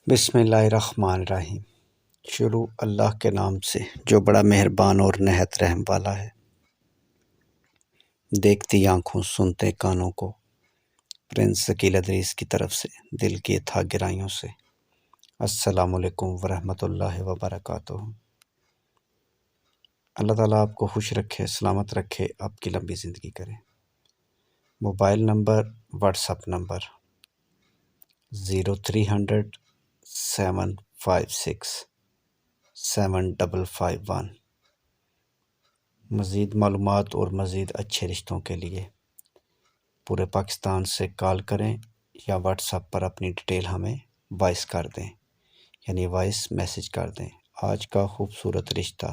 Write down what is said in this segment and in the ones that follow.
بسم اللہ الرحمن الرحیم۔ شروع اللہ کے نام سے جو بڑا مہربان اور نہایت رحم والا ہے۔ دیکھتی آنکھوں سنتے کانوں کو، پرنس ذکیل ادریس کی طرف سے دل کی تھا گہرائیوں سے۔ السلام علیکم ورحمۃ اللہ وبرکاتہ۔ اللہ تعالیٰ آپ کو خوش رکھے، سلامت رکھے، آپ کی لمبی زندگی کرے۔ Mobile number, what's app number 0300-756-7551۔ مزید معلومات اور مزید اچھے رشتوں کے لیے پورے پاکستان سے کال کریں یا واٹس ایپ پر اپنی ڈیٹیل ہمیں وائس کر دیں، یعنی وائس میسج کر دیں۔ آج کا خوبصورت رشتہ،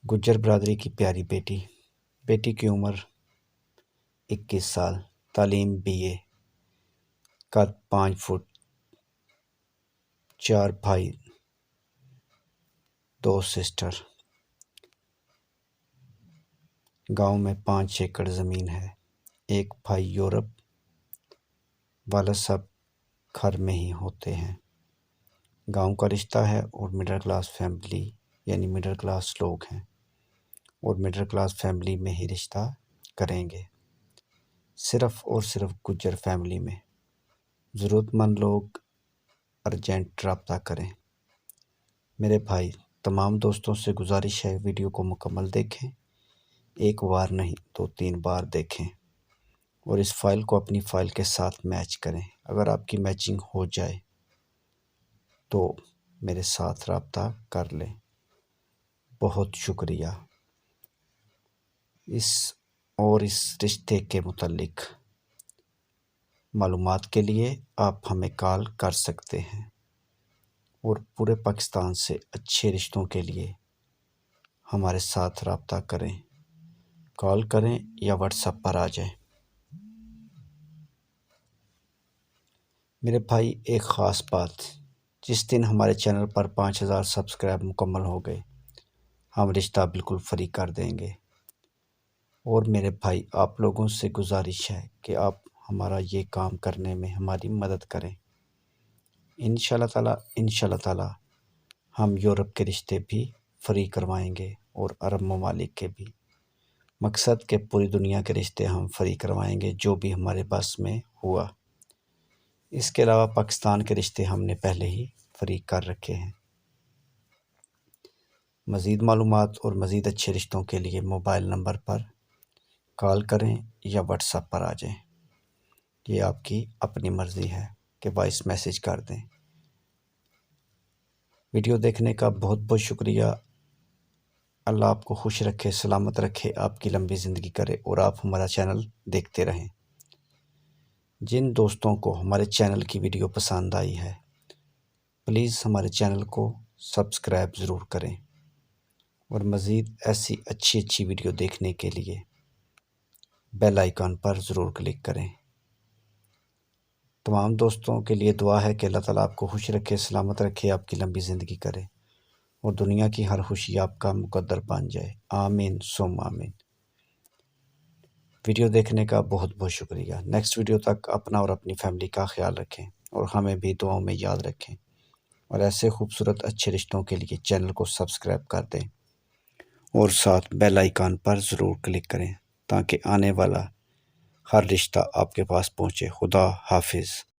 گجر برادری کی پیاری بیٹی کی عمر 21 سال، تعلیم BA، قد 5 فٹ، 4 بھائی 2 سسٹر، گاؤں میں 5 ایکڑ زمین ہے، ایک بھائی یورپ، والد صاحب گھر میں ہی ہوتے ہیں۔ گاؤں کا رشتہ ہے اور مڈل کلاس فیملی، یعنی مڈل کلاس لوگ ہیں اور مڈل کلاس فیملی میں ہی رشتہ کریں گے، صرف اور صرف گجر فیملی میں۔ ضرورت مند لوگ ارجنٹ رابطہ کریں۔ میرے بھائی، تمام دوستوں سے گزارش ہے ویڈیو کو مکمل دیکھیں، ایک بار نہیں 2-3 بار دیکھیں اور اس فائل کو اپنی فائل کے ساتھ میچ کریں۔ اگر آپ کی میچنگ ہو جائے تو میرے ساتھ رابطہ کر لیں۔ بہت شکریہ۔ اس رشتے کے متعلق معلومات کے لیے آپ ہمیں کال کر سکتے ہیں اور پورے پاکستان سے اچھے رشتوں کے لیے ہمارے ساتھ رابطہ کریں، کال کریں یا واٹس ایپ پر آ جائیں۔ میرے بھائی، ایک خاص بات، جس دن ہمارے چینل پر 5000 سبسکرائب مکمل ہو گئے، ہم رشتہ بالکل فری کر دیں گے۔ اور میرے بھائی، آپ لوگوں سے گزارش ہے کہ آپ ہمارا یہ کام کرنے میں ہماری مدد کریں۔ انشاءاللہ تعالی ہم یورپ کے رشتے بھی فری کروائیں گے اور عرب ممالک کے بھی۔ مقصد کہ پوری دنیا کے رشتے ہم فری کروائیں گے جو بھی ہمارے بس میں ہوا۔ اس کے علاوہ پاکستان کے رشتے ہم نے پہلے ہی فری کر رکھے ہیں۔ مزید معلومات اور مزید اچھے رشتوں کے لیے موبائل نمبر پر کال کریں یا واٹس ایپ پر آ جائیں۔ یہ آپ کی اپنی مرضی ہے کہ وائس میسج کر دیں۔ ویڈیو دیکھنے کا بہت بہت شکریہ۔ اللہ آپ کو خوش رکھے، سلامت رکھے، آپ کی لمبی زندگی کرے اور آپ ہمارا چینل دیکھتے رہیں۔ جن دوستوں کو ہمارے چینل کی ویڈیو پسند آئی ہے، پلیز ہمارے چینل کو سبسکرائب ضرور کریں اور مزید ایسی اچھی ویڈیو دیکھنے کے لیے بیل آئیکن پر ضرور کلک کریں۔ تمام دوستوں کے لیے دعا ہے کہ اللہ تعالیٰ آپ کو خوش رکھے، سلامت رکھے، آپ کی لمبی زندگی کرے اور دنیا کی ہر خوشی آپ کا مقدر بن جائے۔ آمین ثم آمین۔ ویڈیو دیکھنے کا بہت بہت شکریہ۔ نیکسٹ ویڈیو تک اپنا اور اپنی فیملی کا خیال رکھیں اور ہمیں بھی دعاؤں میں یاد رکھیں، اور ایسے خوبصورت اچھے رشتوں کے لیے چینل کو سبسکرائب کر دیں اور ساتھ بیل آئیکن پر ضرور کلک کریں تاکہ آنے والا ہر رشتہ آپ کے پاس پہنچے۔ خدا حافظ۔